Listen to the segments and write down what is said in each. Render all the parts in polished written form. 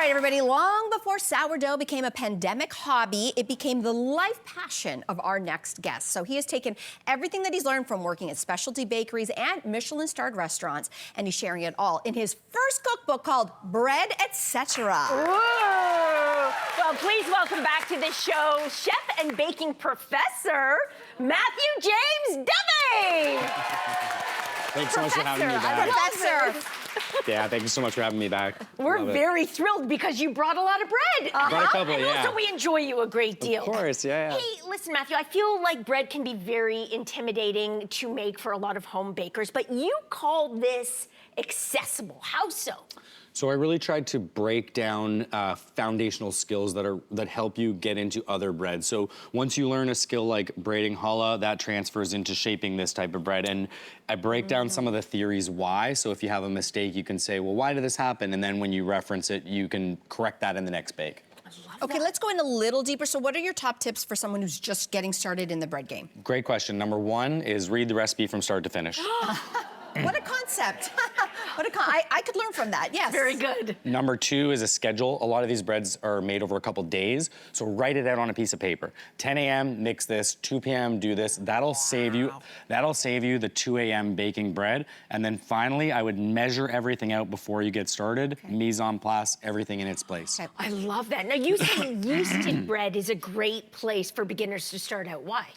right, everybody, long before sourdough became a pandemic hobby, it became the life passion of our next guest. So he has taken everything that he's learned from working at specialty bakeries and Michelin-starred restaurants, and he's sharing it all in his first cookbook called Bread, Etc. Well, please welcome back to the show, chef and baking professor, Matthew James Dubé. Thanks so much for having me back. Professor. Yeah, thank you so much for having me back. We're very thrilled because you brought a lot of bread. Brought a couple, and yeah. also we enjoy you a great deal. Of course, yeah. Hey, listen, Matthew, I feel like bread can be very intimidating to make for a lot of home bakers, but you call this accessible. How so? So I really tried to break down foundational skills that help you get into other breads. So once you learn a skill like braiding challah, that transfers into shaping this type of bread. And I break down some of the theories why. So if you have a mistake, you can say, well, why did this happen? And then when you reference it, you can correct that in the next bake. Okay, let's go in a little deeper. So what are your top tips for someone who's just getting started in the bread game? Great question. Number one is read the recipe from start to finish. What a concept. I could learn from that, yes. Very good. Number two is a schedule. A lot of these breads are made over a couple days, so write it out on a piece of paper. 10 a.m., mix this, 2 p.m., do this. That'll save you the 2 a.m. baking bread. And then finally, I would measure everything out before you get started. Okay. Mise en place, everything in its place. Okay. I love that. Now, you say yeasted bread is a great place for beginners to start out. Why?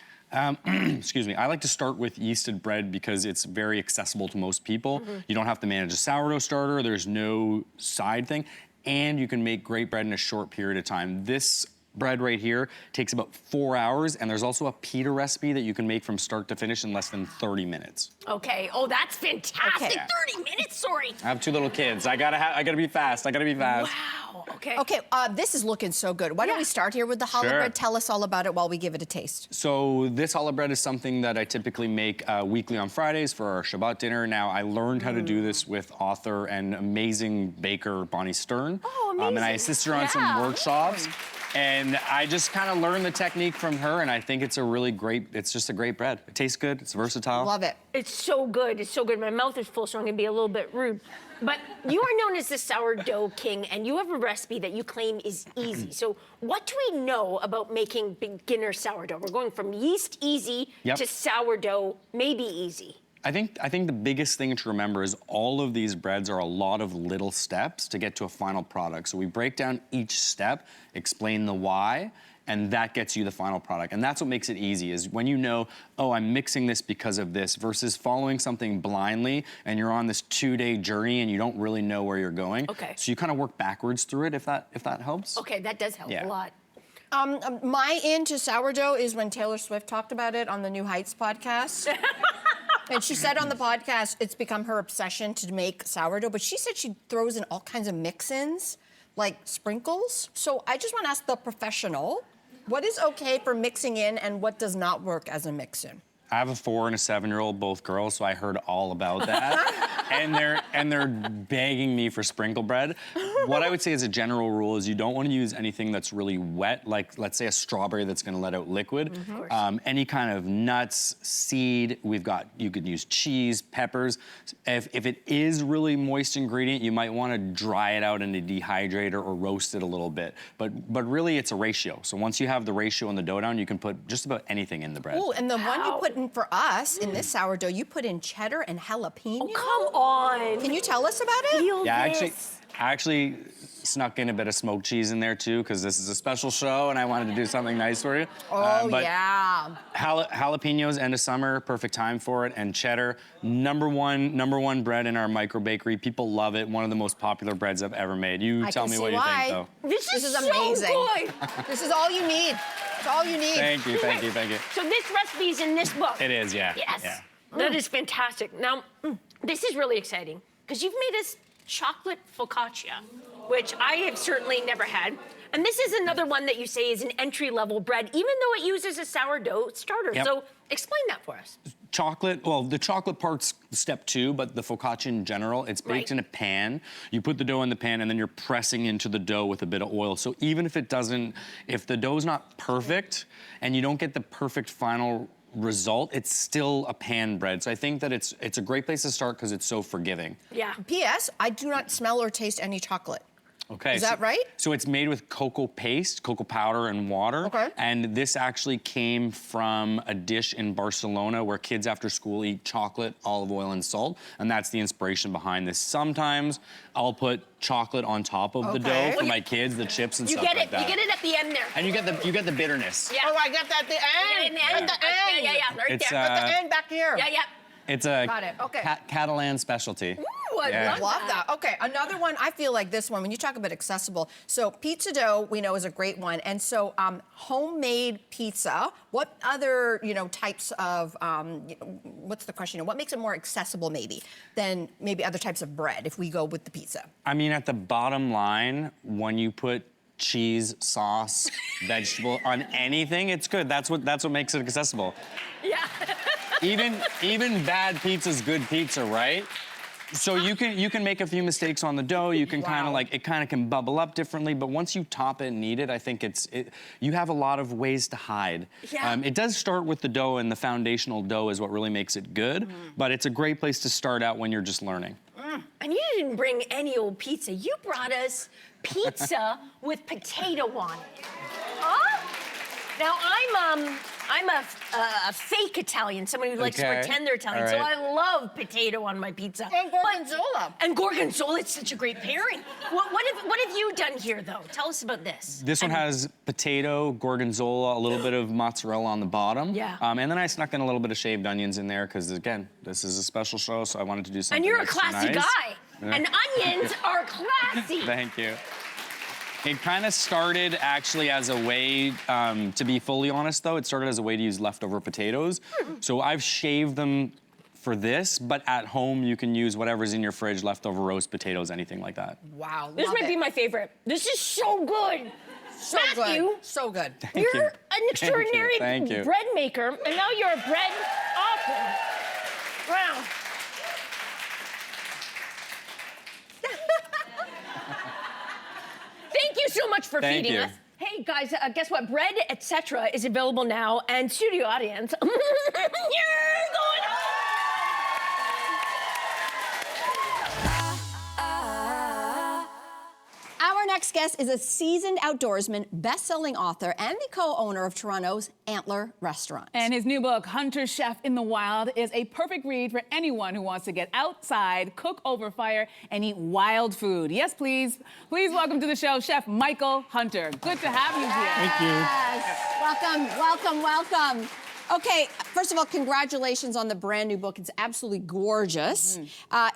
Excuse me. I like to start with yeasted bread because it's very accessible to most people. You don't have to manage a sourdough starter. There's no side thing. And you can make great bread in a short period of time. This bread right here takes about 4 hours, and there's also a pita recipe that you can make from start to finish in less than 30 minutes. Okay. Oh, that's fantastic. Okay. 30 minutes, sorry. I have 2 little kids. I gotta be fast. Wow. Okay. Okay, this is looking so good. Why don't we start here with the challah bread? Tell us all about it while we give it a taste. So this challah bread is something that I typically make weekly on Fridays for our Shabbat dinner. Now, I learned how to do this with author and amazing baker Bonnie Stern. Oh, amazing. And I assisted her on some workshops. And I just kind of learned the technique from her, and I think it's just a great bread. It tastes good, it's versatile. Love it. It's so good, it's so good. My mouth is full, so I'm gonna be a little bit rude. But you are known as the sourdough king, and you have a recipe that you claim is easy. So what do we know about making beginner sourdough? We're going from yeast easy to sourdough maybe easy. I think the biggest thing to remember is all of these breads are a lot of little steps to get to a final product. So we break down each step, explain the why, and that gets you the final product. And that's what makes it easy, is when you know, oh, I'm mixing this because of this, versus following something blindly and you're on this 2-day journey and you don't really know where you're going. Okay. So you kind of work backwards through it, if that helps. Okay, that does help a lot. My into sourdough is when Taylor Swift talked about it on the New Heights podcast. And she said on the podcast it's become her obsession to make sourdough, but she said she throws in all kinds of mix-ins, like sprinkles. So I just want to ask the professional, what is okay for mixing in and what does not work as a mix-in? I have a 4- and 7-year-old, both girls, so I heard all about that. and they're begging me for sprinkle bread. What I would say as a general rule is you don't want to use anything that's really wet, like let's say a strawberry that's going to let out liquid. Any kind of nuts, seed. You could use cheese, peppers. If it is really moist ingredient, you might want to dry it out in a dehydrator or roast it a little bit. But really, it's a ratio. So once you have the ratio and the dough down, you can put just about anything in the bread. Oh, and the one you put in for us in this sourdough, you put in cheddar and jalapeno. Oh, come on. Can you tell us about it? I actually snuck in a bit of smoked cheese in there too, because this is a special show and I wanted to do something nice for you. Yeah. Jalapenos, end of summer, perfect time for it, and cheddar, number one bread in our micro bakery. People love it. One of the most popular breads I've ever made. You tell me what you think, though. This is amazing. So good. This is all you need. It's all you need. Thank you. So this recipe is in this book. It is, yeah. Yes. Yeah. That is fantastic. Now, this is really exciting because you've made us chocolate focaccia, which I have certainly never had. And this is another one that you say is an entry-level bread, even though it uses a sourdough starter. So explain that for us. Chocolate, well, the chocolate part's step 2, but the focaccia in general, it's baked in a pan. You put the dough in the pan and then you're pressing into the dough with a bit of oil. So even if the dough's not perfect and you don't get the perfect final result, it's still a pan bread. So I think that it's a great place to start because it's so forgiving. Yeah. P.S. I do not smell or taste any chocolate. Okay. Is that right? So it's made with cocoa paste, cocoa powder, and water. Okay. And this actually came from a dish in Barcelona where kids after school eat chocolate, olive oil, and salt. And that's the inspiration behind this. Sometimes I'll put chocolate on top of the dough for my kids, the chips and stuff like that. You get it at the end there. And you get the bitterness. Yeah. Oh, I got that at the end. At the end. Yeah, right It's, there. At the end back here. Yeah. It's a Got it, okay. Catalan specialty. Ooh, I Yeah. love Love that. Okay, another one, I feel like this one, when you talk about accessible, so pizza dough, we know, is a great one. And so homemade pizza, what other, types of, what's the question? What makes it more accessible, maybe, than maybe other types of bread, if we go with the pizza? I mean, at the bottom line, when you put cheese, sauce, vegetable on anything, it's good. That's what makes it accessible. Yeah. Even bad pizza's good pizza, right? So you can make a few mistakes on the dough. You can kind of can bubble up differently. But once you top it and knead it, I think you have a lot of ways to hide. Yeah. It does start with the dough, and the foundational dough is what really makes it good. But it's a great place to start out when you're just learning. And you didn't bring any old pizza. You brought us pizza with potato on it. Huh? Now I'm a fake Italian, someone who likes to pretend they're Italian. All right. So I love potato on my pizza. And gorgonzola. And gorgonzola, it's such a great pairing. What have you done here, though? Tell us about this. This one has potato, gorgonzola, a little bit of mozzarella on the bottom. Yeah. And then I snuck in a little bit of shaved onions in there because, again, this is a special show, so I wanted to do something And you're a extra classy nice. guy. Yeah. And onions are classy. Thank you. It kind of started actually as a way, to be fully honest though, it started as a way to use leftover potatoes. So I've shaved them for this, but at home you can use whatever's in your fridge, leftover roast potatoes, anything like that. Wow, This love might be it. my favorite. This is so good. So Matthew, good, so good. You're you. an extraordinary Thank you. bread maker, and now you're a bread author. Wow. Thank you so much for Thank feeding you. us. Hey guys, guess what? Bread, etc. is available now, and studio audience, you're going Our next guest is a seasoned outdoorsman, best-selling author, and the co-owner of Toronto's Antler Restaurant. And his new book, Hunter Chef in the Wild, is a perfect read for anyone who wants to get outside, cook over fire, and eat wild food. Yes, please. Please welcome to the show, Chef Michael Hunter. Good to have you here. Thank you. Yes. Welcome. Okay, first of all, congratulations on the brand new book. It's absolutely gorgeous.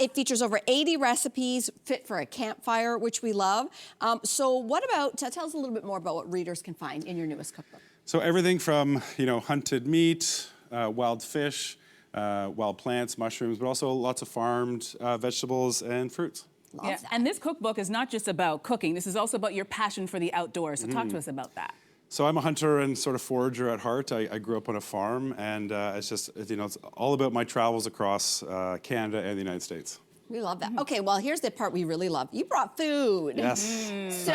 It features over 80 recipes fit for a campfire, which we love. So what about, tell us a little bit more about what readers can find in your newest cookbook. So everything from, hunted meat, wild fish, wild plants, mushrooms, but also lots of farmed vegetables and fruits. Love Yeah, that. and this cookbook is not just about cooking. This is also about your passion for the outdoors. So talk to us about that. So I'm a hunter and sort of forager at heart. I grew up on a farm, and it's just, it's all about my travels across Canada and the United States. We love that. Okay, well, here's the part we really love. You brought food. Yes. So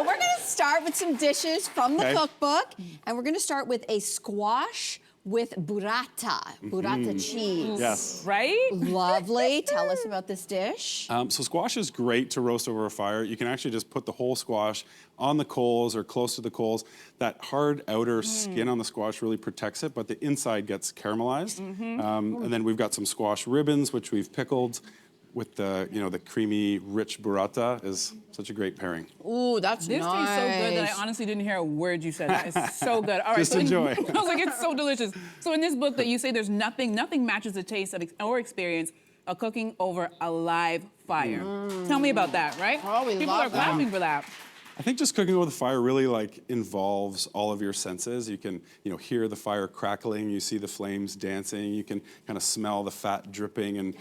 we're gonna start with some dishes from the Okay. cookbook, and we're gonna start with a squash with burrata cheese. Yes. Right? Lovely. Tell us about this dish. So squash is great to roast over a fire. You can actually just put the whole squash on the coals or close to the coals. That hard outer skin on the squash really protects it, but the inside gets caramelized. And then we've got some squash ribbons, which we've pickled with the, the creamy, rich burrata is such a great pairing. Ooh, that's This nice. tastes so good that I honestly didn't hear a word you said. It's so good. All right, Just so enjoy. I was like, it's so delicious. So in this book that you say there's nothing matches the taste of or experience of cooking over a live fire. Tell me about that, right? Oh, we People love are that. clapping for that. I think just cooking over the fire really involves all of your senses. You can, hear the fire crackling, you see the flames dancing, you can kind of smell the fat dripping and,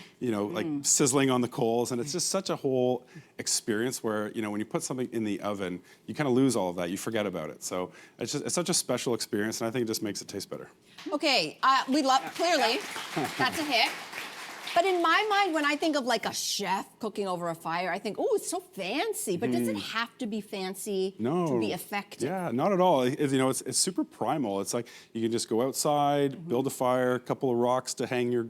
sizzling on the coals. And it's just such a whole experience where, when you put something in the oven, you kind of lose all of that. You forget about it. So it's such a special experience, and I think it just makes it taste better. Okay, we love, clearly, that's a hit. But in my mind, when I think of like a chef cooking over a fire, I think, oh, it's so fancy. But does it have to be fancy to be effective? Yeah, not at all. It's super primal. It's like you can just go outside, build a fire, a couple of rocks to hang your,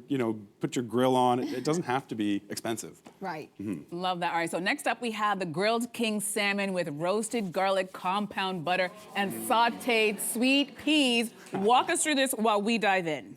put your grill on. It doesn't have to be expensive. Right. Love that. All right, so next up we have the grilled king salmon with roasted garlic, compound butter, and sautéed sweet peas. Walk us through this while we dive in.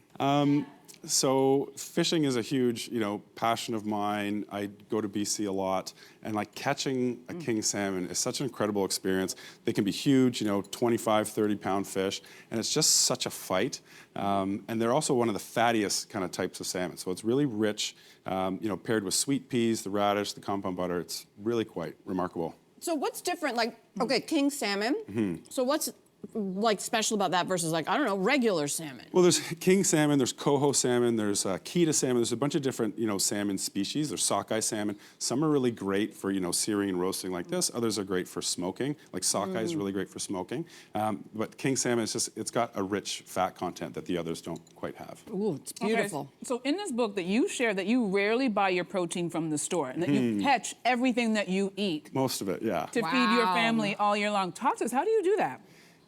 So fishing is a huge, passion of mine. I go to BC a lot, and like catching a king salmon is such an incredible experience. They can be huge, 25, 30-pound fish, and it's just such a fight. And they're also one of the fattiest kind of types of salmon. So it's really rich, paired with sweet peas, the radish, the compound butter. It's really quite remarkable. So what's different? Like, okay, king salmon. So what's like special about that versus like, I don't know, regular salmon? Well, there's king salmon, there's coho salmon, there's Kita salmon. There's a bunch of different, salmon species. There's sockeye salmon. Some are really great for, searing and roasting like this. Others are great for smoking. Like sockeye is really great for smoking. But king salmon, it's got a rich fat content that the others don't quite have. Ooh, it's beautiful. Okay, so in this book that you share that you rarely buy your protein from the store and that you catch everything that you eat. Most of it, yeah. To feed your family all year long. Talk to us, how do you do that?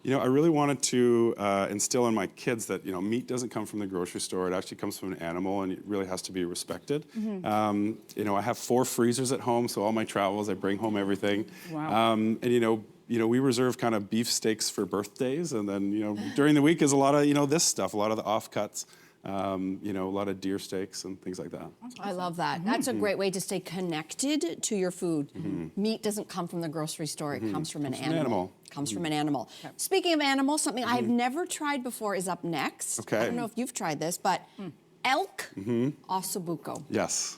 I really wanted to instill in my kids that, meat doesn't come from the grocery store. It actually comes from an animal, and it really has to be respected. I have 4 freezers at home, so all my travels, I bring home everything. Wow. We reserve kind of beef steaks for birthdays, and then, during the week is a lot of, this stuff, a lot of the offcuts. A lot of deer steaks and things like that. I love that. That's a great way to stay connected to your food. Meat doesn't come from the grocery store. It comes from an animal. Comes from an animal. Speaking of animals, something I've never tried before is up next. Okay. I don't know if you've tried this, but elk ossobuco. Yes.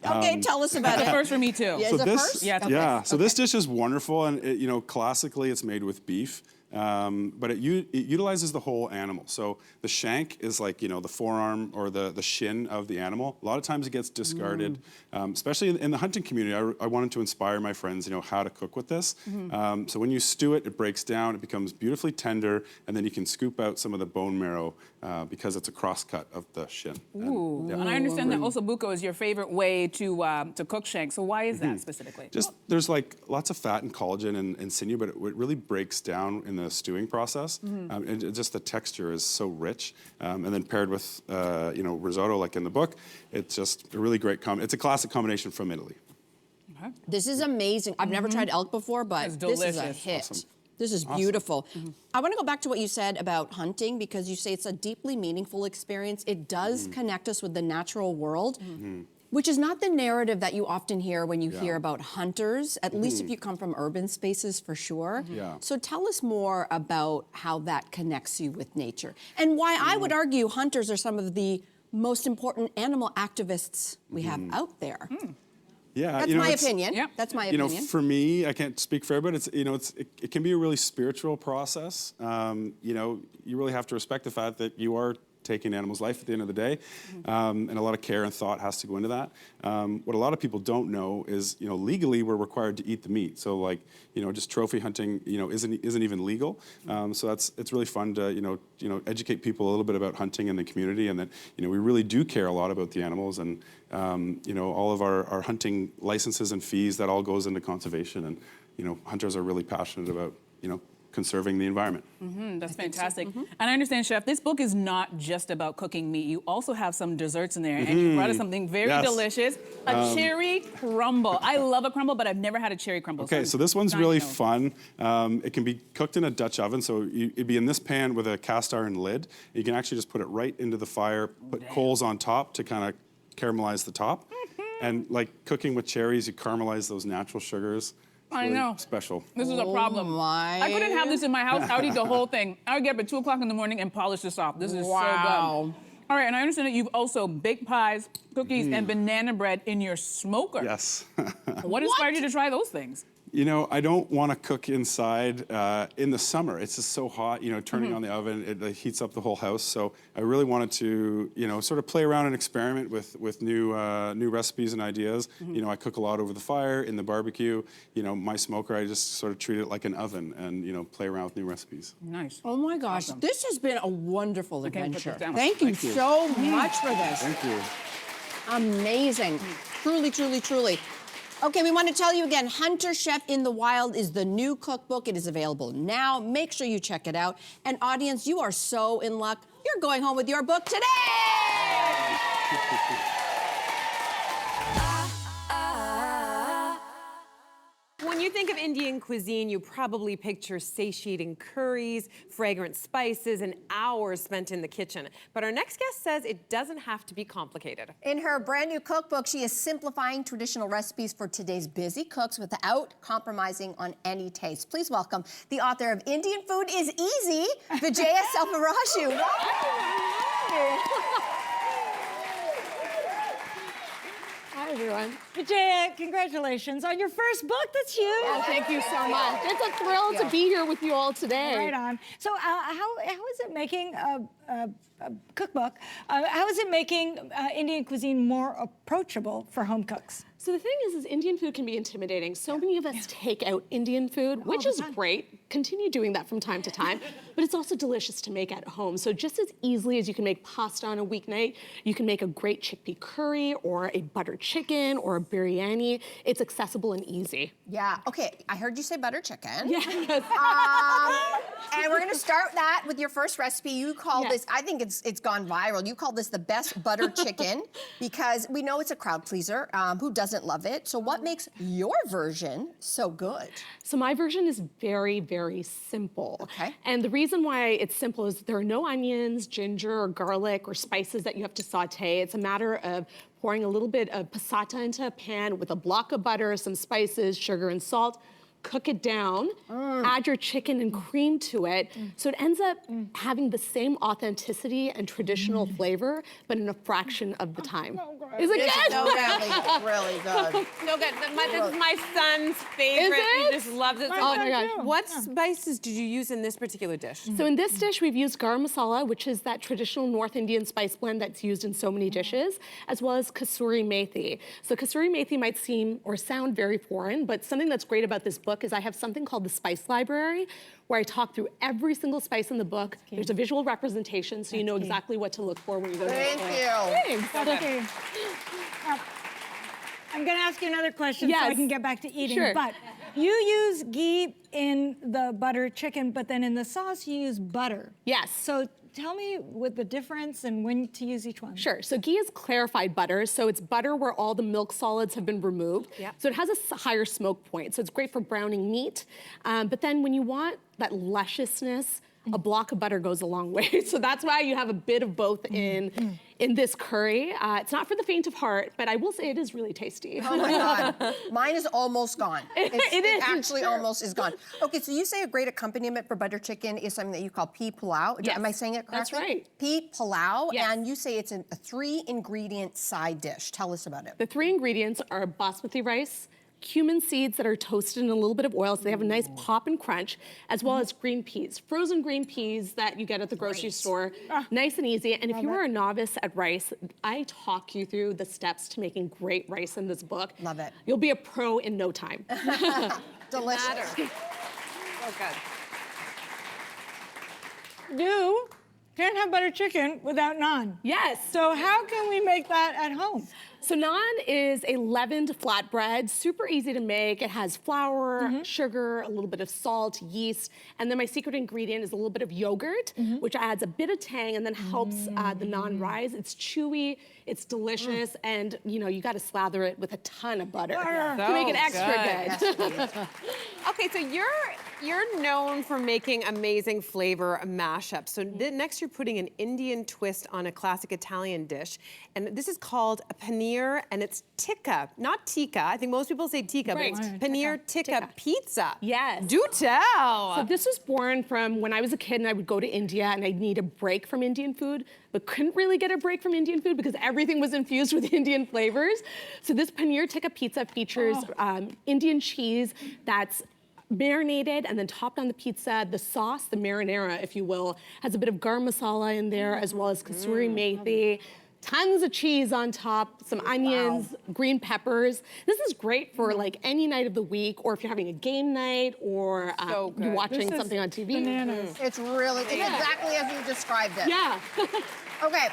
Okay, tell us about It's a it. first for me too. Yeah, is it first? Yeah, So this dish is wonderful, and classically it's made with beef. But it utilizes the whole animal. So the shank is like, the forearm or the shin of the animal. A lot of times it gets discarded, especially in the hunting community. I wanted to inspire my friends, how to cook with this. So when you stew it, it breaks down, it becomes beautifully tender, and then you can scoop out some of the bone marrow because it's a cross-cut of the shin. Ooh. And I understand that ossobuco is your favorite way to cook shank. So why is that specifically? There's like lots of fat and collagen and sinew, but it really breaks down in the stewing process. And just the texture is so rich. And then paired with, risotto like in the book, it's just a really great it's a classic combination from Italy. Okay. This is amazing. I've never tried elk before, but It's this is a delicious. hit. Awesome. This is beautiful. I want to go back to what you said about hunting because you say it's a deeply meaningful experience. It does connect us with the natural world, which is not the narrative that you often hear when you hear about hunters, at least if you come from urban spaces for sure. So tell us more about how that connects you with nature and why I would argue hunters are some of the most important animal activists we have out there. Yeah, That's my opinion. Yeah. That's my opinion. For me, I can't speak for everybody. It can be a really spiritual process. You really have to respect the fact that you are taking an animal's life at the end of the day, and a lot of care and thought has to go into that. What a lot of people don't know is, legally we're required to eat the meat. So like, just trophy hunting, isn't even legal. So it's really fun to, educate people a little bit about hunting in the community, and that, we really do care a lot about the animals, and all of our hunting licenses and fees, that all goes into conservation, and hunters are really passionate about, conserving the environment. That's fantastic. And I understand, Chef, this book is not just about cooking meat. You also have some desserts in there, and you brought us something very delicious, a cherry crumble. I love a crumble, but I've never had a cherry crumble. Okay, so this one's really fun. It can be cooked in a Dutch oven, so it'd be in this pan with a cast iron lid. You can actually just put it right into the fire, put coals on top to kind of caramelize the top. And like cooking with cherries, you caramelize those natural sugars. I know. Special. This is a problem. my. I couldn't have this in my house. I would eat the whole thing. I would get up at 2 o'clock in the morning and polish this off. This is so good. All right, and I understand that you've also baked pies, cookies, and banana bread in your smoker. Yes. What inspired you to try those things? I don't want to cook inside in the summer. It's just so hot, turning on the oven, it heats up the whole house. So I really wanted to, sort of play around and experiment with new recipes and ideas. I cook a lot over the fire, in the barbecue. My smoker, I just sort of treat it like an oven and, play around with new recipes. Nice. Oh my gosh, this has been a wonderful can't put adventure. this down. Thank you so much for this. Thank you. Amazing. Truly, truly, truly. Okay, we want to tell you again, Hunter Chef in the Wild is the new cookbook. It is available now. Make sure you check it out. And audience, you are so in luck. You're going home with your book today! When you think of Indian cuisine, you probably picture satiating curries, fragrant spices, and hours spent in the kitchen. But our next guest says it doesn't have to be complicated. In her brand new cookbook, she is simplifying traditional recipes for today's busy cooks without compromising on any taste. Please welcome the author of Indian Food is Easy, Vijaya Selvaraju. Hi, everyone. Vijaya, congratulations on your first book. That's huge. Oh, thank you so much. It's a thrill to be here with you all today. Right on. So how is it making a cookbook? How is it making Indian cuisine more approachable for home cooks? So the thing is Indian food can be intimidating. So many of us take out Indian food, which is great. Continue doing that from time to time. But it's also delicious to make at home. So just as easily as you can make pasta on a weeknight, you can make a great chickpea curry or a butter chicken or a biryani. It's accessible and easy. Yeah, okay, I heard you say butter chicken. Yes. And we're gonna start that with your first recipe. You call this, I think it's gone viral. You call this the best butter chicken because we know it's a crowd pleaser. Who doesn't love it? So what makes your version so good? So my version is very, very simple. Okay. And the reason why it's simple is there are no onions, ginger, or garlic, or spices that you have to saute. It's a matter of pouring a little bit of passata into a pan with a block of butter, some spices, sugar, and salt. Cook it down, add your chicken and cream to it. So it ends up having the same authenticity and traditional flavor, but in a fraction of the time. Is it good? No, really good. So good. This is my son's favorite. Is it? He just loves it. Oh my God. What spices did you use in this particular dish? So in this dish, we've used garam masala, which is that traditional North Indian spice blend that's used in so many dishes, as well as kasuri methi. So kasuri methi might seem or sound very foreign, but something that's great about this book is I have something called the Spice Library, where I talk through every single spice in the book. There's a visual representation, so you know exactly what to look for when you go to the store. Thank you. Thanks. Okay. I'm going to ask you another question so I Yes. can get back to eating. Sure. But you use ghee in the butter chicken, but then in the sauce you use butter. Yes. So tell me what the difference and when to use each one. Sure. So ghee is clarified butter. So it's butter where all the milk solids have been removed. Yep. So it has a higher smoke point. So it's great for browning meat. But then when you want that lusciousness, a block of butter goes a long way. So that's why you have a bit of both in this curry. It's not for the faint of heart, but I will say it is really tasty. Oh my God. Mine is almost gone. It is, actually sure. almost is gone. Okay, so you say a great accompaniment for butter chicken is something that you call pea pilau. Yes, Am I saying it that's correctly? right. Pea pilau, Yes. and you say it's a 3-ingredient side dish. Tell us about it. The 3 ingredients are basmati rice, cumin seeds that are toasted in a little bit of oil so they have a nice pop and crunch, as well as green peas, frozen green peas that you get at the grocery store. Nice and easy. And if you are a novice at rice, I talk you through the steps to making great rice in this book. Love it. You'll be a pro in no time. Delicious. So good. You can't have butter chicken without naan. Yes. So how can we make that at home? So naan is a leavened flatbread, super easy to make. It has flour, sugar, a little bit of salt, yeast, and then my secret ingredient is a little bit of yogurt, which adds a bit of tang and then helps the naan rise. It's chewy, it's delicious, and you got to slather it with a ton of butter to make it extra good. Okay, so you're known for making amazing flavor mashups. So next you're putting an Indian twist on a classic Italian dish, and this is called a paneer, and it's tikka, not tikka. I think most people say tikka, Right. but it's paneer tikka pizza. Yes. Do tell. So this was born from when I was a kid and I would go to India and I'd need a break from Indian food, but couldn't really get a break from Indian food because everything was infused with Indian flavors. So this paneer tikka pizza features Indian cheese that's marinated and then topped on the pizza. The sauce, the marinara, if you will, has a bit of garam masala in there as well as kasuri methi. Tons of cheese on top, some onions, green peppers. This is great for like any night of the week, or if you're having a game night, or So you're good. watching This is something on TV. Bananas. It's exactly as you described it. Yeah. Okay.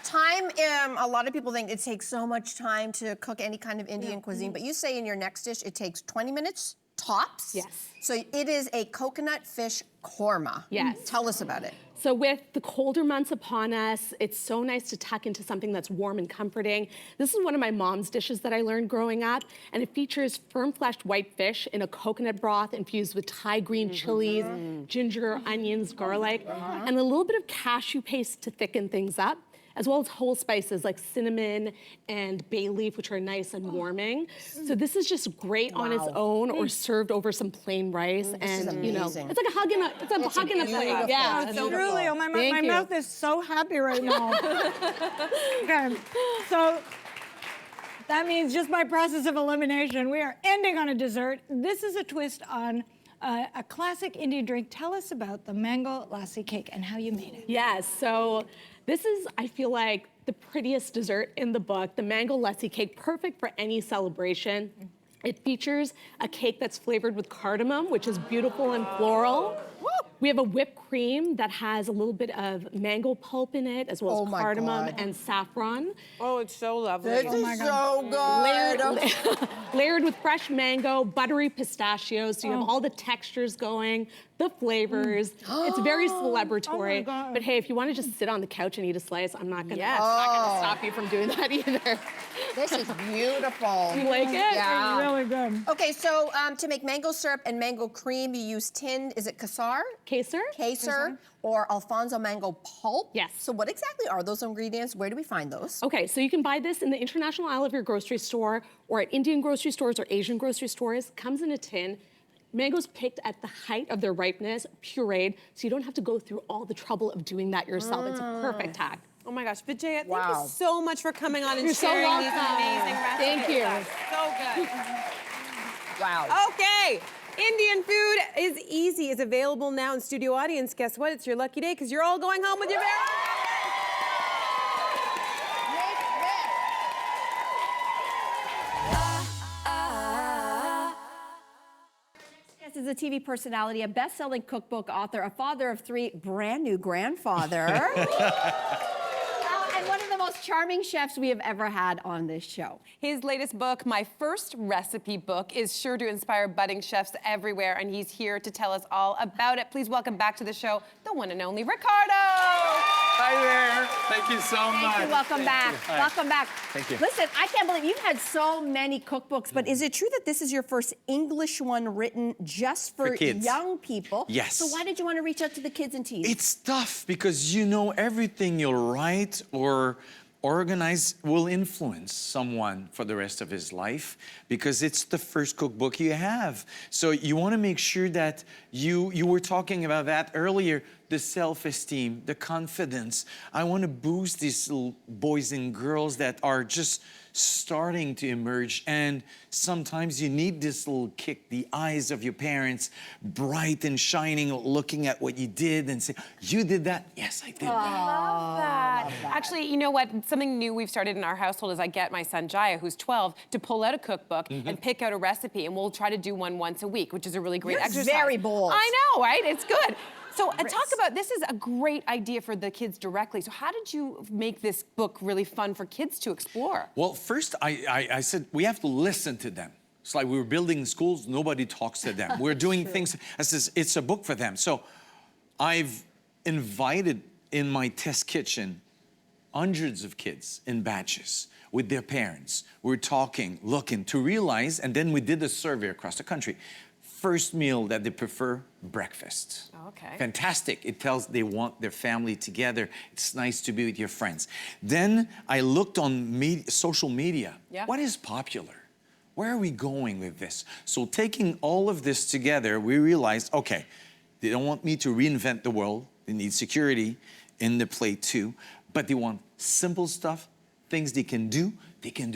Time, a lot of people think it takes so much time to cook any kind of Indian cuisine, but you say in your next dish it takes 20 minutes tops? Yes. So it is a coconut fish korma. Yes. Tell us about it. So with the colder months upon us, it's so nice to tuck into something that's warm and comforting. This is one of my mom's dishes that I learned growing up, and it features firm-fleshed white fish in a coconut broth infused with Thai green chilies, ginger, onions, garlic, and a little bit of cashew paste to thicken things up, as well as whole spices like cinnamon and bay leaf, which are nice and warming. So this is just great on its own or served over some plain rice. And you know, it's like a hug in a plate. Yeah. So truly, oh, my Thank you. mouth is so happy right now. Okay, so that means just by process of elimination, we are ending on a dessert. This is a twist on a classic Indian drink. Tell us about the mango lassi cake and how you made it. Yes, so this is, I feel like, the prettiest dessert in the book, the mango lassi cake, perfect for any celebration. It features a cake that's flavored with cardamom, which is beautiful and floral. We have a whipped cream that has a little bit of mango pulp in it, as well as cardamom and saffron. Oh, it's so lovely. This is so good. Layered with fresh mango, buttery pistachios, so you have all the textures going, the flavors. It's very celebratory. But hey, if you want to just sit on the couch and eat a slice, I'm not gonna stop you from doing that either. This is beautiful. You like it? Yeah. Really good. Okay, so to make mango syrup and mango cream, you use tinned, is it Kesar? Kesar? Or Alfonso mango pulp? Yes. So what exactly are those ingredients? Where do we find those? Okay, so you can buy this in the international aisle of your grocery store or at Indian grocery stores or Asian grocery stores. Comes in a tin. Mangoes picked at the height of their ripeness, pureed, so you don't have to go through all the trouble of doing that yourself. It's a perfect hack. Oh my gosh, Vijaya, thank you so much for coming on and You're so sharing these welcome. amazing recipes. Thank you. with us. So good. Wow. Okay, Indian food is easy is available now in studio audience. Guess what? It's your lucky day because you're all going home with your very Jess is a TV personality, a best-selling cookbook author, a father of 3, brand new grandfather. And one of the most charming chefs we have ever had on this show. His latest book, My First Recipe Book, is sure to inspire budding chefs everywhere, and he's here to tell us all about it. Please welcome back to the show, the one and only Ricardo. Hi there. Thank you so much. Thank you. Welcome back. Hi. Welcome back. Thank you. Listen, I can't believe you've had so many cookbooks, but is it true that this is your first English one written just for kids. young people? Yes. So why did you want to reach out to the kids and teens? It's tough because you know everything you'll write or organize will influence someone for the rest of his life because it's the first cookbook you have. So you want to make sure that you were talking about that earlier, the self-esteem, the confidence. I want to boost these little boys and girls that are just starting to emerge, and sometimes you need this little kick, the eyes of your parents, bright and shining, looking at what you did and say, you did that? Yes, I did that. Love that. Actually, you know what? Something new we've started in our household is I get my son Jaya, who's 12, to pull out a cookbook and pick out a recipe, and we'll try to do one once a week, which is a really great You're exercise. very bold. I know, right? It's good. So talk about, this is a great idea for the kids directly. So how did you make this book really fun for kids to explore? Well, first I said we have to listen to them. It's like we were building schools, nobody talks to them. We're doing things, I says, it's a book for them. So I've invited in my test kitchen hundreds of kids in batches with their parents. We're talking, looking to realize, and then we did a survey across the country. First meal that they prefer, breakfast. Okay. Fantastic. It tells they want their family together. It's nice to be with your friends. Then I looked on social media. Yeah. What is popular? Where are we going with this? So taking all of this together, we realized, okay, they don't want me to reinvent the world. They need security in the plate too, but they want simple stuff, things they can do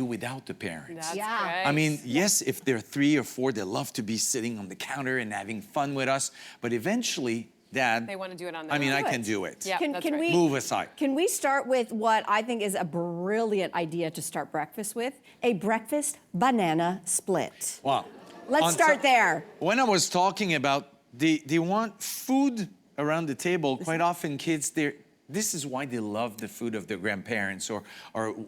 without the parents. That's great. I mean, yes, if they're 3 or 4, they love to be sitting on the counter and having fun with us, but eventually, Dad, They want to do it on their own. I can do it. Yeah, Can, that's can right. we Move aside. Can we start with what I think is a brilliant idea to start breakfast with? A breakfast banana split. Wow. Let's start there. When I was talking about they want food around the table, quite often kids, This is why they love the food of their grandparents or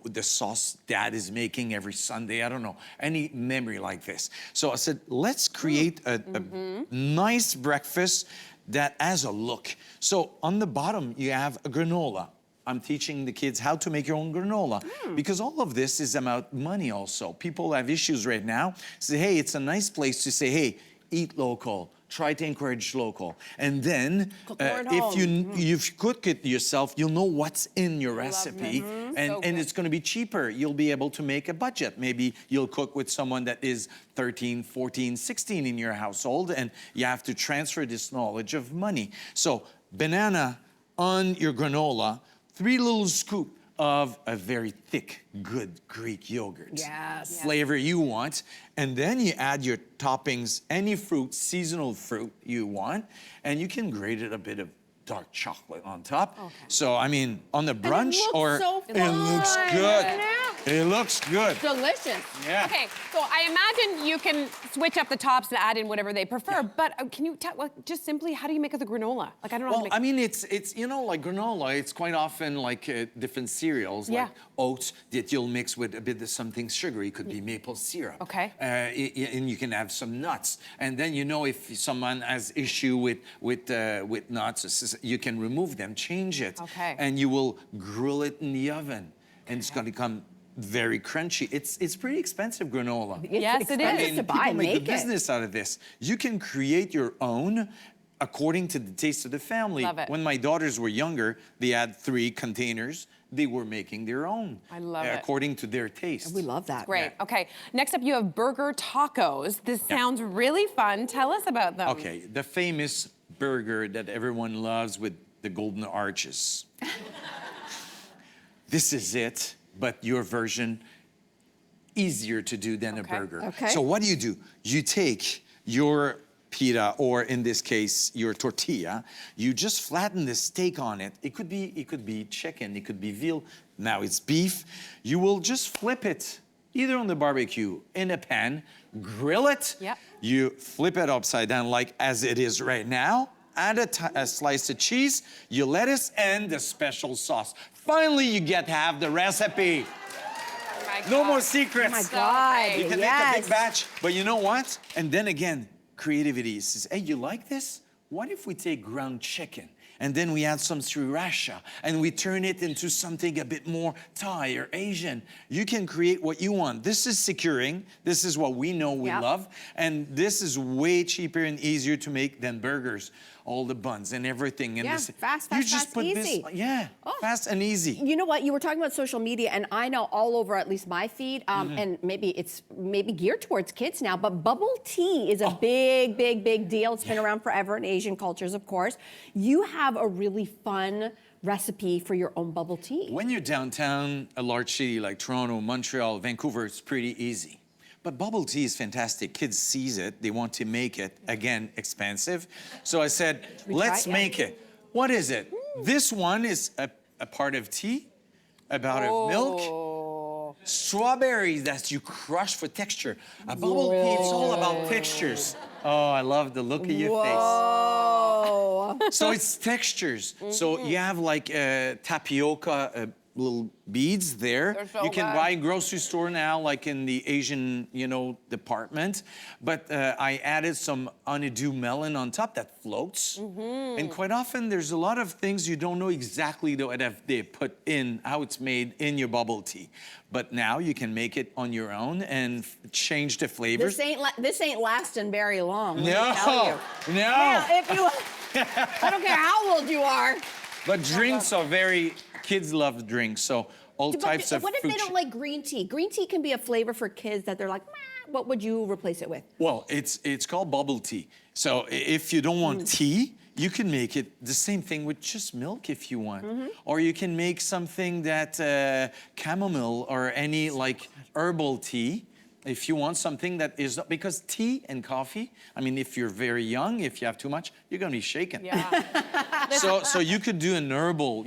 the sauce dad is making every Sunday. I don't know, any memory like this. So I said, let's create a nice breakfast that has a look. So on the bottom, you have a granola. I'm teaching the kids how to make your own granola because all of this is about money also. People have issues right now. Say, hey, it's a nice place to say, hey, eat local. Try to encourage local. And then if you cook it yourself, you'll know what's in your recipe and it's gonna be cheaper. You'll be able to make a budget. Maybe you'll cook with someone that is 13, 14, 16 in your household and you have to transfer this knowledge of money. So banana on your granola, 3 little scoops of a very thick, good Greek yogurt. Yes. Flavor you want. And then you add your toppings, any fruit, seasonal fruit you want, and you can grate it a bit of dark chocolate on top. Okay. So, I mean, on the brunch it looks good. It looks good. Delicious. Yeah. Okay, so I imagine you can switch up the tops and add in whatever they prefer, but can you tell, just simply, how do you make the granola? Like, I don't know how to make I mean, it's you know, like granola, it's quite often like different cereals, like oats that you'll mix with a bit of something sugary. It could be maple syrup. Okay. And you can have some nuts. And then, you know, if someone has issue with nuts, you can remove them, change it. Okay. And you will grill it in the oven. And it's going to come very crunchy. It's pretty expensive granola. Yes, it is. I mean, to buy, people make a make it. business out of this. You can create your own according to the taste of the family. Love it. When my daughters were younger, they had 3 containers. They were making their own. I love it. According to their taste. We love that. Great. Okay. Next up, you have burger tacos. This sounds really fun. Tell us about them. Okay, the famous burger that everyone loves with the golden arches. This is it, but your version easier to do than a burger. Okay. So what do? You take your pita, or in this case, your tortilla. You just flatten the steak on it. It could be chicken, it could be veal. Now it's beef. You will just flip it either on the barbecue, in a pan, grill it. Yep. You flip it upside down like as it is right now. Add a slice of cheese, your lettuce, and the special sauce. Finally, you get to have the recipe. Oh my No God. more secrets. Oh my God. You can yes. make a big batch, but you know what? And then again, creativity says, hey, you like this? What if we take ground chicken and then we add some sriracha and we turn it into something a bit more Thai or Asian? You can create what you want. This is securing. This is what we know we love. And this is way cheaper and easier to make than burgers. All the buns and everything. And this, fast, you just fast, put easy. This, fast and easy. You know what? You were talking about social media, and I know all over at least my feed, and maybe it's geared towards kids now, but bubble tea is a big, big, big deal. It's been around forever in Asian cultures, of course. You have a really fun recipe for your own bubble tea. When you're downtown, a large city like Toronto, Montreal, Vancouver, it's pretty easy. But bubble tea is fantastic. Kids seize it. They want to make it. Again, expensive. So I said, let's make it. What is it? This one is a part of tea, a part of milk, strawberries that you crush for texture. A bubble tea, it's all about textures. Oh, I love the look of your face. So it's textures. So you have like tapioca, little beads there. So you can good. buy grocery store now, like in the Asian, department. But I added some honeydew melon on top that floats. And quite often, there's a lot of things you don't know exactly what they put in, how it's made in your bubble tea. But now you can make it on your own and change the flavors. This ain't lasting very long. let me No, tell you. no. Now, if you, I don't care how old you are. But drinks are kids love drinks, so all types of What if fruit. they don't like green tea? Green tea can be a flavor for kids that they're like, "Meh." What would you replace it with? Well, it's called bubble tea. So if you don't want tea, you can make it the same thing with just milk if you want. Or you can make something that chamomile or any like herbal tea. If you want something that is, because tea and coffee, I mean, if you're very young, if you have too much, you're gonna be shaken. Yeah. So you could do an herbal,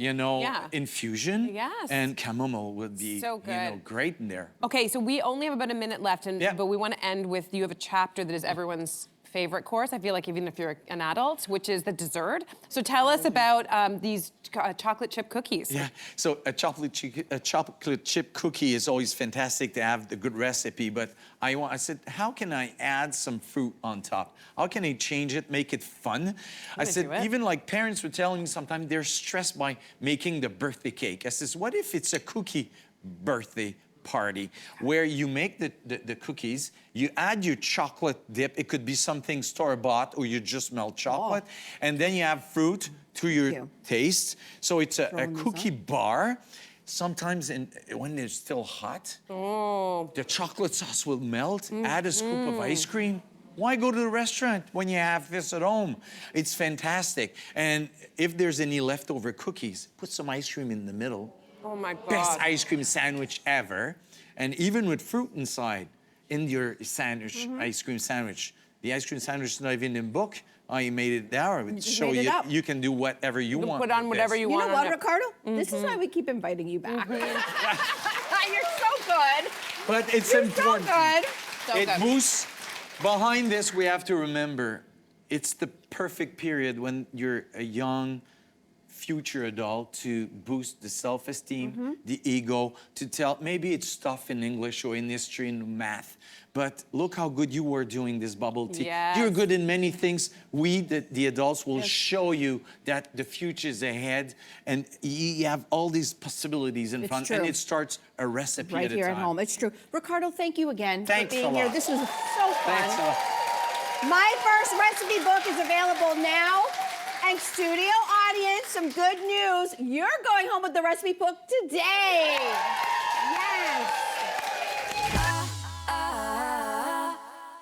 infusion. Yes. And chamomile would be, So good. great in there. Okay, so we only have about a minute left, but we want to end with, you have a chapter that is everyone's favorite course, I feel like, even if you're an adult, which is the dessert. So tell us about these chocolate chip cookies. Yeah, so a chocolate chip cookie is always fantastic to have the good recipe, but I said, how can I add some fruit on top? How can I change it, make it fun? I said, even like parents were telling me sometimes they're stressed by making the birthday cake. I says, what if it's a cookie birthday party where you make the cookies, you add your chocolate dip, it could be something store-bought or you just melt chocolate, and then you have fruit to your taste. So it's a cookie bar. Sometimes when they're still hot, the chocolate sauce will melt, add a scoop of ice cream. Why go to the restaurant when you have this at home? It's fantastic. And if there's any leftover cookies, put some ice cream in the middle. Oh my God. Best ice cream sandwich ever. And even with fruit inside, in your sandwich, ice cream sandwich. The ice cream sandwich is not even in book. You made it there. It would show you you can do whatever you want. Put on whatever you want. You know what, Ricardo? This is why we keep inviting you back. You're so good. But it's important. It boosts. Behind this, we have to remember, it's the perfect period when you're a young, future adult to boost the self-esteem, the ego, to tell, maybe it's stuff in English or in history and math, but look how good you were doing this bubble tea. Yes. You're good in many things. We, the adults, will show you that the future is ahead and you have all these possibilities in front, and it starts a recipe Right at a here time. at home. It's true. Ricardo, thank you again Thanks for being a here. lot. This was so fun. Thanks a lot. My first recipe book is available now. And studio audience, some good news. You're going home with the recipe book today. Yes.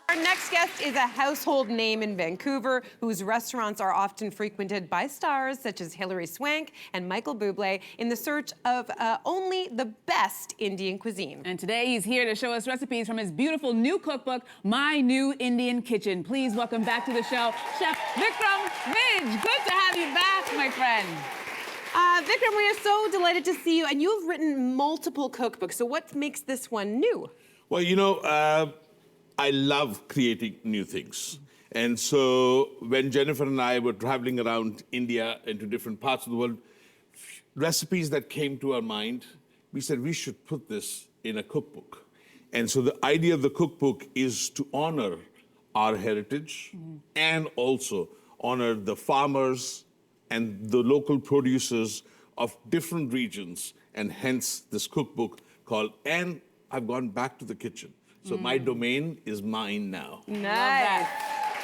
Our next guest is a household name in Vancouver, whose restaurants are often frequented by stars such as Hilary Swank and Michael Bublé in the search of only the best Indian cuisine. And today he's here to show us recipes from his beautiful new cookbook, My New Indian Kitchen. Please welcome back to the show, Chef Vikram Vij. Good to have you back, my friend. Vikram, we are so delighted to see you, and you've written multiple cookbooks. So what makes this one new? Well, you know, I love creating new things. And so when Jennifer and I were traveling around India into different parts of the world, recipes that came to our mind, we said we should put this in a cookbook. And so the idea of the cookbook is to honor our heritage and also honor the farmers and the local producers of different regions, and hence this cookbook called, and I've gone back to the kitchen. So my domain is mine now. Nice.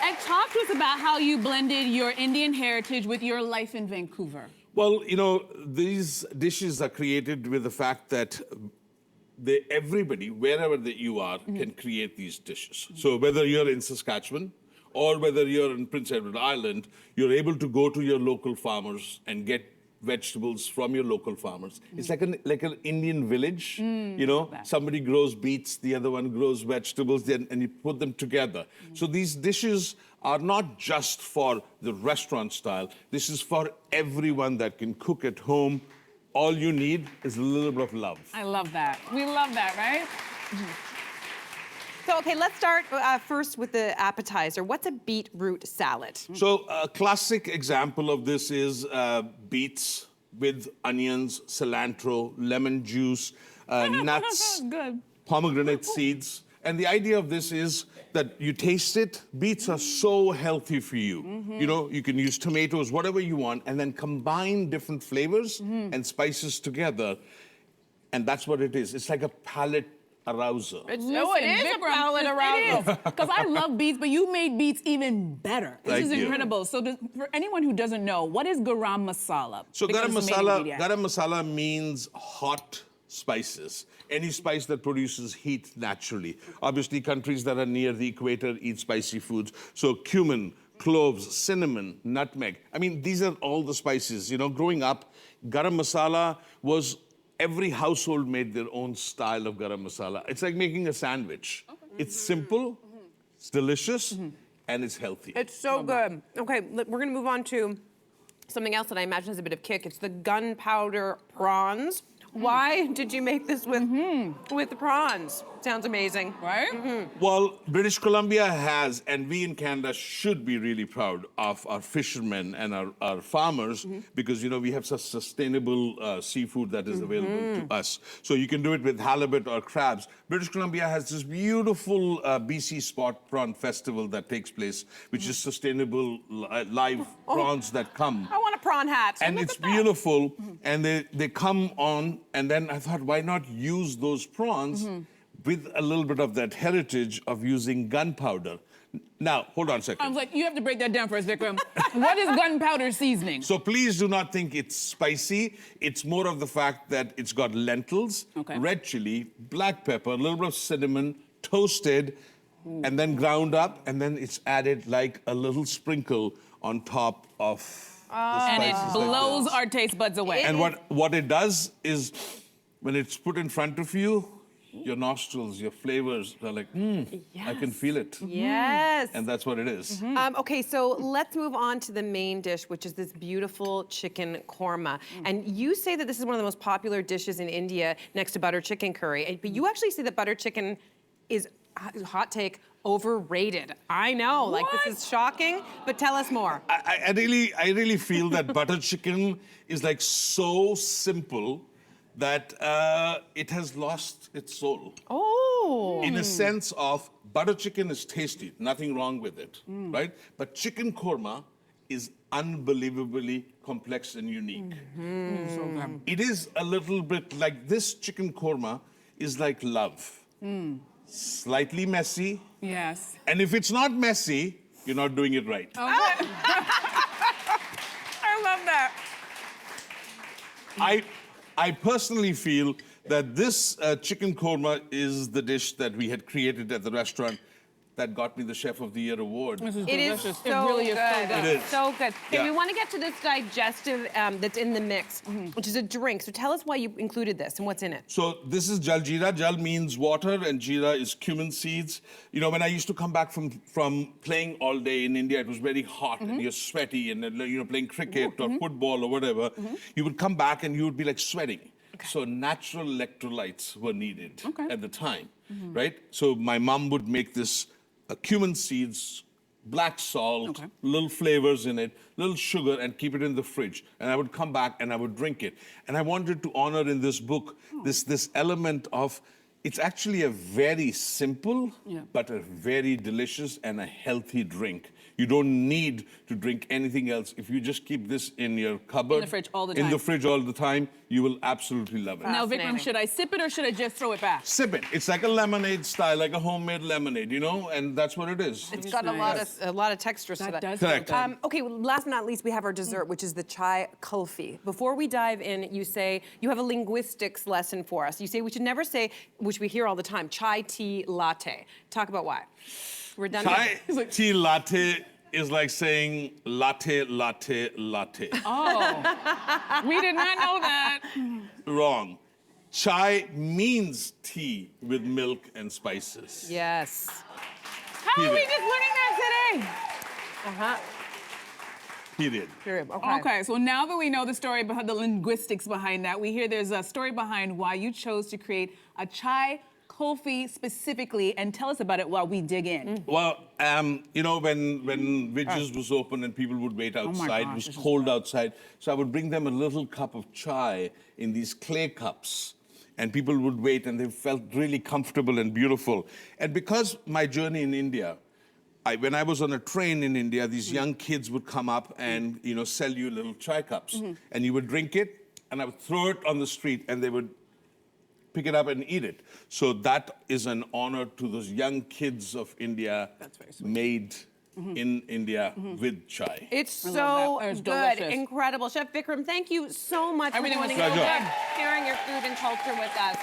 And talk to us about how you blended your Indian heritage with your life in Vancouver. Well, you know, these dishes are created with the fact that everybody, wherever that you are, can create these dishes. So whether you're in Saskatchewan or whether you're in Prince Edward Island, you're able to go to your local farmers and get vegetables from your local farmers. It's like an Indian village, you know, somebody grows beets, the other one grows vegetables, and you put them together. So these dishes are not just for the restaurant style. This is for everyone that can cook at home. All you need is a little bit of love. I love that. We love that, right? So, okay, let's start first with the appetizer. What's a beetroot salad? So a classic example of this is beets with onions, cilantro, lemon juice, nuts, pomegranate seeds. And the idea of this is that you taste it. Beets are so healthy for you. You know, you can use tomatoes, whatever you want, and then combine different flavors and spices together. And that's what it is. It's like a palate arouser. It is a palate arouser. Because I love beets, but you made beets even better. This is incredible. So for anyone who doesn't know, what is garam masala? So garam masala means hot spices. Any spice that produces heat naturally. Obviously, countries that are near the equator eat spicy foods. So cumin, cloves, cinnamon, nutmeg. I mean, these are all the spices. You know, growing up, garam masala was every household made their own style of garam masala. It's like making a sandwich. It's simple, it's delicious, and it's healthy. It's so good. Okay, we're gonna move on to something else that I imagine has a bit of kick. It's the gunpowder prawns. Why did you make this with the prawns? Sounds amazing. Right? Well, British Columbia has, and we in Canada should be really proud of our fishermen and our farmers because, you know, we have such sustainable seafood that is available to us. So you can do it with halibut or crabs. British Columbia has this beautiful BC Spot Prawn Festival that takes place, which is sustainable live prawns that come. I want a prawn hat. And it's beautiful, and they come on, and then I thought, why not use those prawns with a little bit of that heritage of using gunpowder? Now, hold on a second. I was like, you have to break that down for us, Vikram. What is gunpowder seasoning? So please do not think it's spicy. It's more of the fact that it's got lentils, red chili, black pepper, a little bit of cinnamon, toasted, and then ground up, and then it's added like a little sprinkle on top of the And it spices blows like our taste buds away. and what it does is, when it's put in front of you, your nostrils, your flavors are like, I can feel it. Yes. And that's what it is. Okay, so let's move on to the main dish, which is this beautiful chicken korma. And you say that this is one of the most popular dishes in India next to butter chicken curry. But you actually say that butter chicken is, hot take, overrated. I know, like this is shocking, but tell us more. I really feel that butter chicken is like so simple that it has lost its soul. Oh. In a sense of butter chicken is tasty, nothing wrong with it, right? But chicken korma is unbelievably complex and unique. It is a little bit like this chicken korma is like love. Slightly messy. Yes. And if it's not messy, you're not doing it right. I love that. I personally feel that this chicken korma is the dish that we had created at the restaurant that got me the Chef of the Year award. This is It is delicious. so It really good. is so good. It is. So good. Okay, Yeah. we want to get to this digestive that's in the mix, which is a drink. So tell us why you included this and what's in it. So this is jal jeera. Jal means water and jeera is cumin seeds. You know, when I used to come back from playing all day in India, it was very hot and you're sweaty and you know playing cricket or football or whatever. You would come back and you would be like sweating. So natural electrolytes were needed at the time, right? So my mom would make this cumin seeds, black salt, little flavors in it, little sugar, and keep it in the fridge. And I would come back and I would drink it. And I wanted to honor in this book this element of, it's actually a very simple, but a very delicious and a healthy drink. You don't need to drink anything else. If you just keep this in your cupboard, In the fridge all the time. in the fridge all the time, you will absolutely love it. Now, Vikram, Fascinating. should I sip it or should I just throw it back? Sip it. It's like a lemonade style, like a homemade lemonade, you know, and that's what it is. It's got a lot of textures to That that. does Correct. feel good. Okay, well, last but not least, we have our dessert, which is the chai kulfi. Before we dive in, you say you have a linguistics lesson for us. You say we should never say, which we hear all the time, chai tea latte. Talk about why. We're done. Chai tea latte is like saying latte, latte, latte. Oh, we did not know that. Wrong. Chai means tea with milk and spices. Yes. How are we just learning that today? Period. Period. Okay, so now that we know the story behind the linguistics behind that, we hear there's a story behind why you chose to create a chai kulfi specifically, and tell us about it while we dig in. Well, you know, when Vidges was open and people would wait outside, gosh, it was this is cold outside, so I would bring them a little cup of chai in these clay cups. And people would wait and they felt really comfortable and beautiful. And because my journey in India, when I was on a train in India, these young kids would come up and, you know, sell you little chai cups. And you would drink it, and I would throw it on the street, and they would pick it up and eat it. So that is an honor to those young kids of India made in India with chai. It's so that. That was good. delicious. Incredible. Chef Vikram, thank you so much Everything for was joining so us, good. sharing your food and culture with us.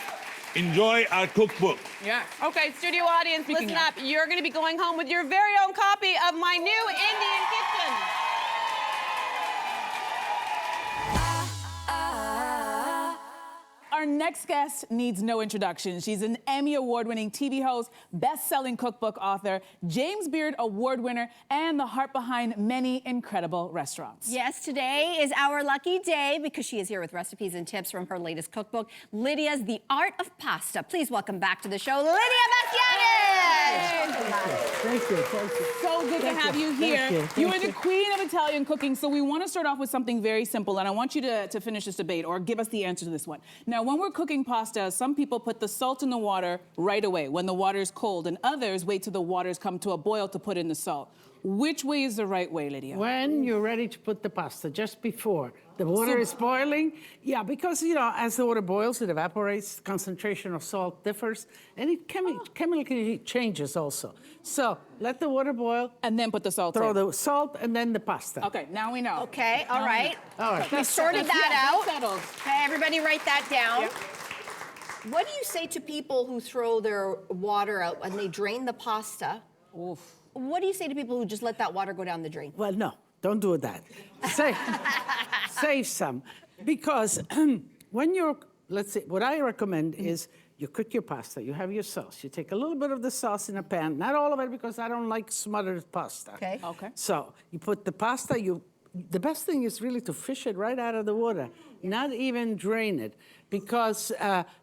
Enjoy our cookbook. Yeah. Okay, studio audience, Speaking listen of. up. You're going to be going home with your very own copy of my new Indian kitchen. Our our next guest needs no introduction. She's an Emmy Award-winning TV host, best-selling cookbook author, James Beard Award winner, and the heart behind many incredible restaurants. Yes, today is our lucky day because she is here with recipes and tips from her latest cookbook, Lydia's The Art of Pasta. Please welcome back to the show, Lydia Bastianich! Thank you. So good to have you here. You are the queen of Italian cooking, so we want to start off with something very simple, and I want you to finish this debate or give us the answer to this one. Now, when we're cooking pasta, some people put the salt in the water right away when the water is cold, and others wait till the waters come to a boil to put in the salt. Which way is the right way, Lydia? When you're ready to put the pasta, just before the water is boiling. Yeah, because, you know, as the water boils, it evaporates, the concentration of salt differs, and it chemically changes also. So let the water boil. And then put the salt Throw in. the salt and then the pasta. Okay, now we know. Okay, all right. All right. We sorted that out. Settled. Okay, everybody write that down. What do you say to people who throw their water out and they drain the pasta? Oof. What do you say to people who just let that water go down the drain? Well, no, don't do that. Save some. Because when you're, let's say, what I recommend is you cook your pasta, you have your sauce. You take a little bit of the sauce in a pan, not all of it because I don't like smothered pasta. Okay. Okay. So you put the pasta, the best thing is really to fish it right out of the water, not even drain it. Because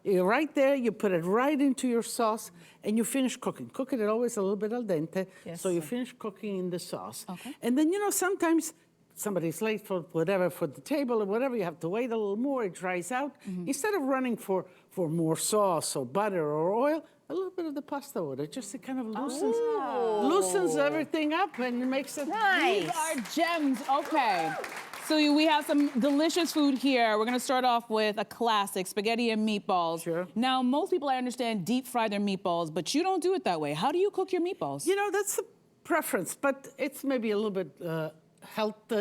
right there, you put it right into your sauce and you finish cooking. Cooking it always a little bit al dente. Yes. So you finish cooking in the sauce. Okay. And then, you know, sometimes somebody's late for whatever, for the table or whatever, you have to wait a little more, it dries out. Instead of running for more sauce or butter or oil, a little bit of the pasta water, just to kind of loosens everything up and it makes it Nice. These are gems. Okay. So we have some delicious food here. We're going to start off with a classic, spaghetti and meatballs. Sure. Now, most people, I understand, deep fry their meatballs, but you don't do it that way. How do you cook your meatballs? You know, that's a preference, but it's maybe a little bit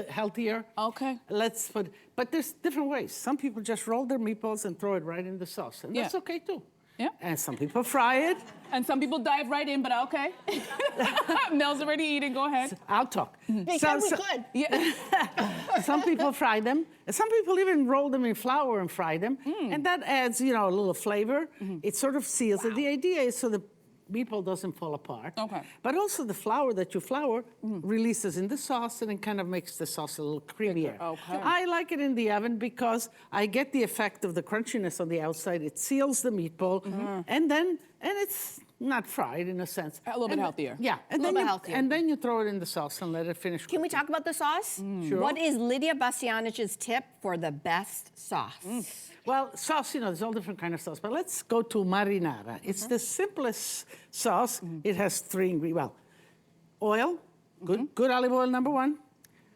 healthier. Okay. But there's different ways. Some people just roll their meatballs and throw it right in the sauce, and that's okay too. Yeah. And some people fry it. And some people dive right in, but okay. Mel's already eating. Go ahead. I'll talk. They said we could. Yeah. Some people fry them. And some people even roll them in flour and fry them. And that adds, you know, a little flavor. It sort of seals it. The idea is so the meatball doesn't fall apart. Okay. But also the flour that you flour releases in the sauce and it kind of makes the sauce a little creamier. Okay. I like it in the oven because I get the effect of the crunchiness on the outside. It seals the meatball. And it's not fried in a sense. A little bit healthier. Yeah. And little then bit healthier. And then you throw it in the sauce and let it finish Can we cooking. talk about the sauce? Sure. What is Lydia Bastianich's tip for the best sauce? Well, sauce, you know, there's all different kind of sauce, but let's go to marinara. It's the simplest sauce. It has 3 ingredients. Well, oil, good olive oil, number 1.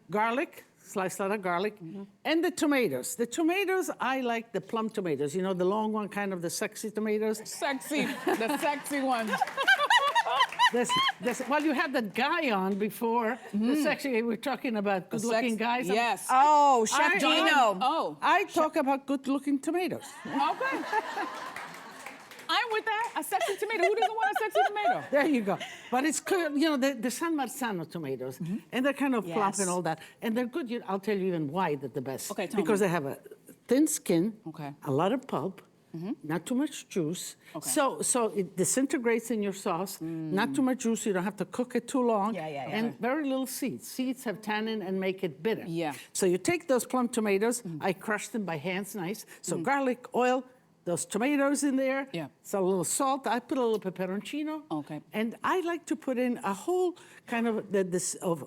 Garlic, sliced lot of garlic, and the tomatoes. The tomatoes, I like the plum tomatoes. You know, the long one, kind of the sexy tomatoes. Sexy. The sexy one. Well, you had that guy on before. The sexy, we're talking about good-looking guys. Yes. Oh, Chef I- Gino. Oh. I talk about good-looking tomatoes. Okay. I'm with that. A sexy tomato. Who doesn't want a sexy tomato? There you go. But it's good, you know, the San Marzano tomatoes, and they're kind of plump and all that. And they're good. I'll tell you even why they're the best. Okay, tell because me. they have a thin skin, Okay. a lot of pulp, not too much juice. Okay. So it disintegrates in your sauce. Not too much juice. You don't have to cook it too long. Yeah. And very little seeds. Seeds have tannin and make it bitter. Yeah. So you take those plum tomatoes. I crush them by hands nice. So garlic, oil, those tomatoes in there. Yeah. So a little salt. I put a little peperoncino. Okay. And I like to put in a whole kind of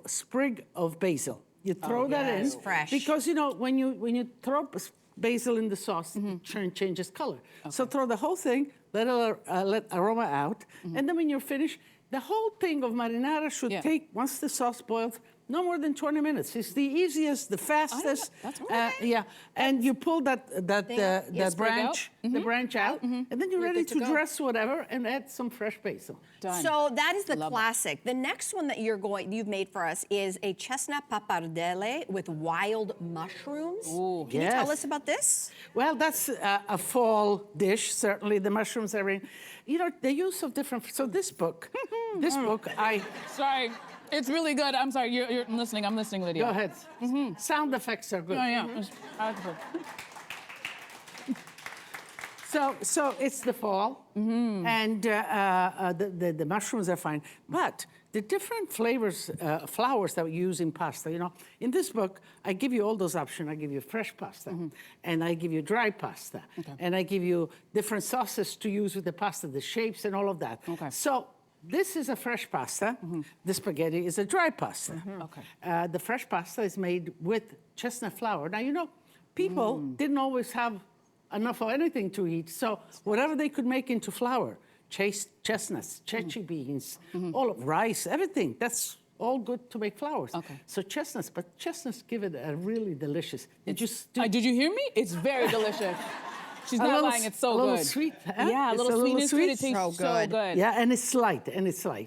sprig of basil. You throw that in. Fresh. Because, you know, when you throw basil in the sauce, it changes color. So throw the whole thing, let aroma out, and then when you're finished, the whole thing of marinara should take, once the sauce boils, no more than 20 minutes. It's the easiest, the fastest. That's okay. Yeah, and you pull that branch, out. the branch out, and then you're ready to dress whatever and add some fresh basil. Done. So that is the classic. The next one that you've made for us is a chestnut pappardelle with wild mushrooms. Ooh. Can you tell us about this? Well, that's a fall dish, certainly. The mushrooms are in, you know, the use of different, so this book, Sorry. It's really good. I'm sorry. You're listening. I'm listening, Lydia. Go ahead. Sound effects are good. Yeah. So it's the fall, and the mushrooms are fine. But the different flavors, flours that we use in pasta, in this book, I give you all those options. I give you fresh pasta, and I give you dry pasta, and I give you different sauces to use with the pasta, the shapes and all of that. Okay. So this is a fresh pasta. The spaghetti is a dry pasta. Okay. The fresh pasta is made with chestnut flour. Now, people didn't always have enough of anything to eat, so whatever they could make into flour, chestnuts, chechi beans, all of rice, everything, that's all good to make flours. Okay. So chestnuts give it a really delicious. Did you hear me? It's very delicious. She's not lying, it's so good. A little sweet. Huh? Yeah, a It's little sweetness to it. It tastes So so good. good. Yeah, and it's light,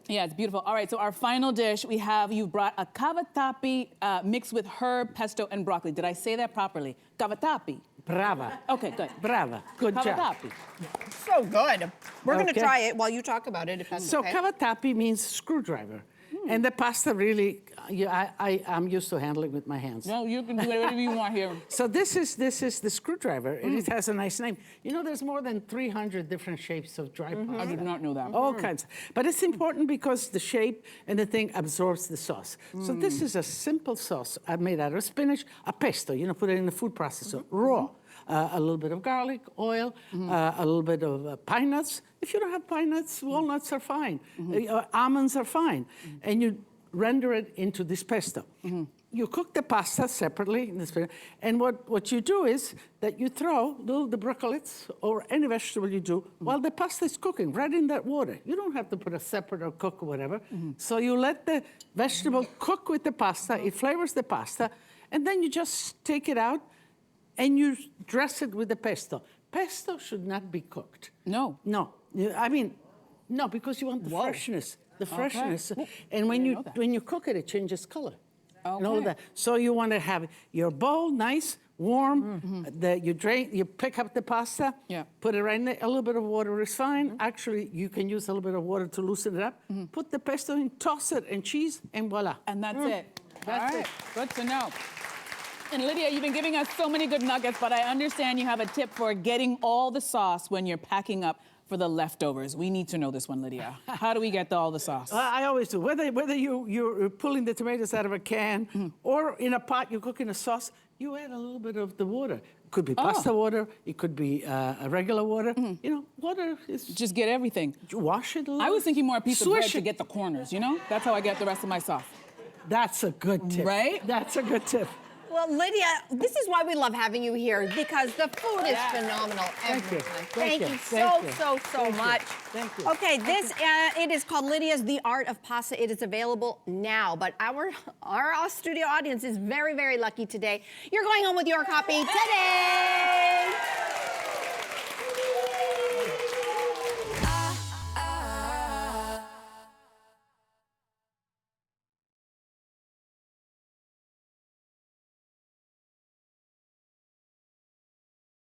Yeah, it's beautiful. All right, so our final dish, you brought a cavatappi mixed with herb, pesto, and broccoli. Did I say that properly? Cavatappi. Brava. Okay, good. Brava. Good job. Cavatappi. So good. We're going to Okay. try it while you talk about it, if that's So okay. cavatappi means screwdriver. And the pasta really, I'm used to handling with my hands. No, you can do whatever you want here. So this is the screwdriver, and it has a nice name. There's more than 300 different shapes of dry pasta. I did not know that. All kinds. But it's important because the shape and the thing absorbs the sauce. So this is a simple sauce made out of spinach, a pesto, put it in the food processor, raw. A little bit of garlic, oil, a little bit of pine nuts. If you don't have pine nuts, walnuts are fine. Almonds are fine. And you render it into this pesto. You cook the pasta separately in this, and what you do is that you throw the broccoli's or any vegetable you do while the pasta is cooking, right in that water. You don't have to put a separate or cook or whatever. So you let the vegetable cook with the pasta, it flavors the pasta, and then you just take it out and you dress it with the pesto. Pesto should not be cooked. No. No. No, because you want the freshness. The freshness. And when you cook it, it changes color. And all of that. So you want to have your bowl nice, warm. You pick up the pasta, put it right in there. A little bit of water is fine. Actually, you can use a little bit of water to loosen it up. Put the pesto in, toss it, and cheese, and voila. And that's it. That's All right. it. Good to know. And Lydia, you've been giving us so many good nuggets, but I understand you have a tip for getting all the sauce when you're packing up for the leftovers. We need to know this one, Lydia. How do we get all the sauce? I always do. Whether you're pulling the tomatoes out of a can or in a pot, you're cooking a sauce, you add a little bit of the water. It could be pasta water. It could be a regular water. Water is... Just get everything. Wash it a little. I was thinking more a piece of bread Swish to it. get the corners, That's how I get the rest of my sauce. That's a good tip. Right? That's a good tip. Well, Lydia, this is why we love having you here, because the food is phenomenal Thank every you. time. Thank you. so much. Thank you. Okay, it is called Lydia's The Art of Pasta. It is available now, but our studio audience is very, very lucky today. You're going home with your copy today.